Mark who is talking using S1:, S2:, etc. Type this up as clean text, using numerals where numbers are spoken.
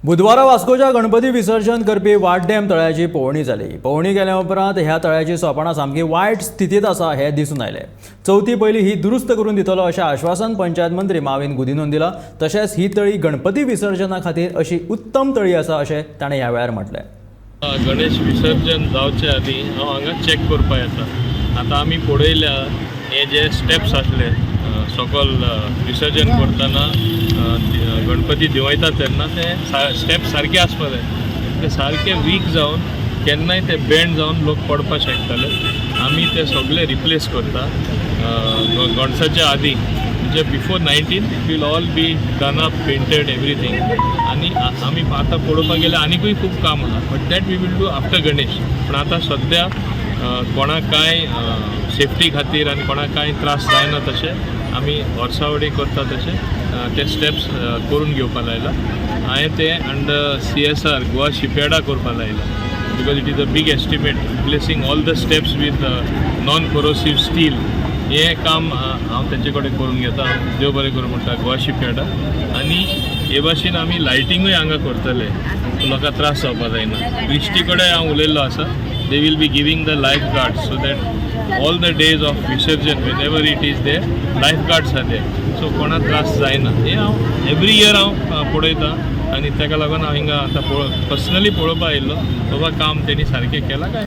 S1: बुधवारा वास्कोच्या गणपती विसर्जन करपी वाट डॅम तळ्याची पळोवणी जाली. पळोवणी केल्या उपरांत ह्या तळ्याची सोपाणां सामकी वायट स्थितीत आसा हे दिसून आयलें. चवथी पयली ही दुरुस्त करून दितलो अशें आश्वासन पंचायत मंत्री माविन गुदिन्होन दिलां. तशेंच ही तळी गणपती विसर्जना खातीर अशी उत्तम तळी आसा अशें ताणें ह्या वेळार म्हटलें.
S2: गणेश विसर्जन जावचे आदी हांव हांगा चॅक करपा येता. आतां आमी पळयल्या हे जे स्टेप्स आसले सकल विसर्जन करतना गणपती देंवयता तेन्ना ते स्टेप सारके आसपा जाय. ते सारके वीक जावन केन्नाय ते बेंड जावन लोक पडपा शकताले. आमी ते सगळे रिप्लेस करता गणसाच्या आदी म्हणजे before 19 it will all be done up painted everything. आनी आमी आतां पळोवपाक गेल्यार आनिकूय खूब काम आसा but that we will do after Ganesh. पूण आतां सद्या कोणाक कांय सेफ्टी खातीर आनी कोणाक कांय त्रास जायना तशें आमी वर्सावडी करता तशें ते स्टेप्स करून घेवपाक लायला. हांवें ते अंडर CSR गोवा शिपयार्डा करपाक लायला because it is a big estimate replacing all the steps with non corrosive steel. हें काम हांव तेंचे कडेन करून घेता. देव बरें करूं म्हणटा गोवा शिपयार्डा. आनी हे भाशेन आमी लायटिंगूय हांगा करतले लोकांक त्रास जावपा जायना. दिश्टी कडेन हांव उलयल्लो आसा. They will be giving the lifeguards so that all the days of visarjan whenever it is they lifeguards आहा ते सो कोणाक त्रास जायना. हे हांव एवरी इयर हांव पळयता आनी ताका लागून हांव हिंगा आतां पर्सनली पळोवपा आयिल्लो बाबा काम तेणी सारकें केलां काय.